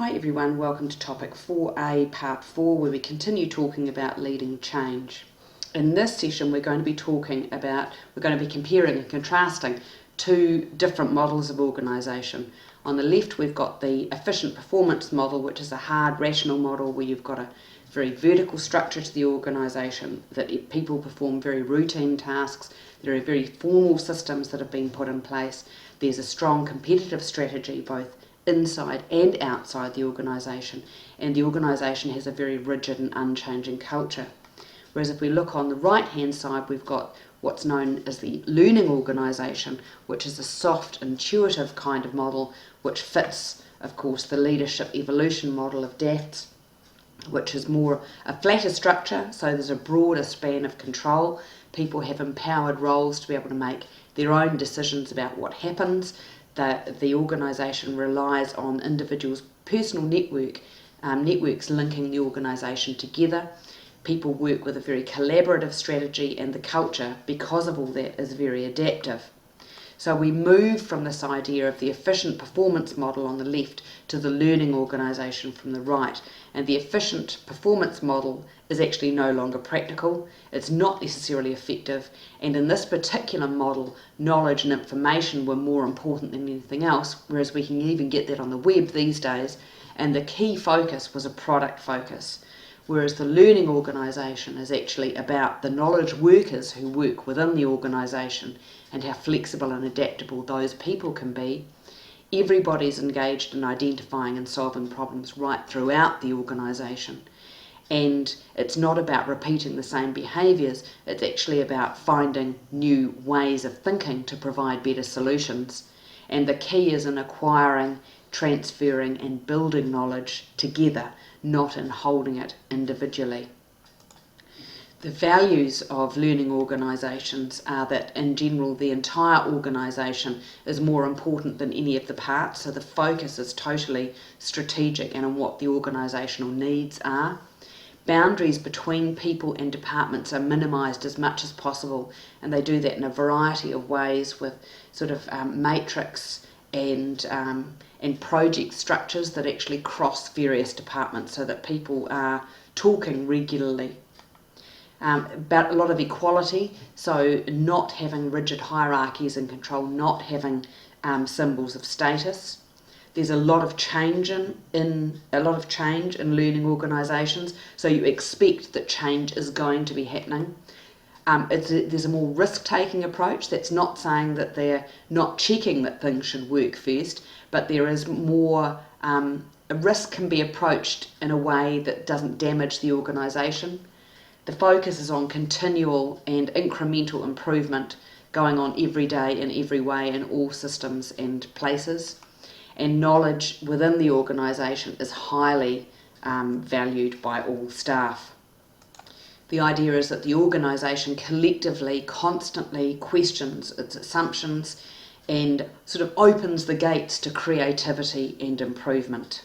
Hi everyone, welcome to topic 4A part 4 where we continue talking about leading change. In this session we're going to be comparing and contrasting two different models of organisation. On the left we've got the efficient performance model, which is a hard rational model where you've got a very vertical structure to the organisation, that people perform very routine tasks, there are very formal systems that have been put in place, there's a strong competitive strategy both inside and outside the organisation, and the organisation has a very rigid and unchanging culture. Whereas if we look on the right hand side, we've got what's known as the learning organisation, which is a soft, intuitive kind of model which fits, of course, the leadership evolution model of DAFT's, which is more a flatter structure, so there's a broader span of control. People have empowered roles to be able to make their own decisions about what happens. The organisation relies on individuals' personal networks linking the organisation together. People work with a very collaborative strategy, and the culture, because of all that, is very adaptive. So we move from this idea of the efficient performance model on the left to the learning organisation from the right. And the efficient performance model is actually no longer practical, it's not necessarily effective, and in this particular model, knowledge and information were more important than anything else, whereas we can even get that on the web these days, and the key focus was a product focus. Whereas the learning organisation is actually about the knowledge workers who work within the organisation and how flexible and adaptable those people can be. Everybody's engaged in identifying and solving problems right throughout the organisation. And it's not about repeating the same behaviours, it's actually about finding new ways of thinking to provide better solutions. And the key is in acquiring, transferring and building knowledge together, not in holding it individually. The values of learning organisations are that in general the entire organisation is more important than any of the parts, so the focus is totally strategic and on what the organisational needs are. Boundaries between people and departments are minimised as much as possible, and they do that in a variety of ways with sort of matrix and project structures that actually cross various departments so that people are talking regularly. About a lot of equality, so not having rigid hierarchies and control, not having symbols of status. There's a lot of change in learning organisations, so you expect that change is going to be happening. There's a more risk-taking approach. That's not saying that they're not checking that things should work first, but there is more, a risk can be approached in a way that doesn't damage the organisation. The focus is on continual and incremental improvement going on every day in every way in all systems and places. And knowledge within the organisation is highly valued by all staff. The idea is that the organisation collectively constantly questions its assumptions and sort of opens the gates to creativity and improvement.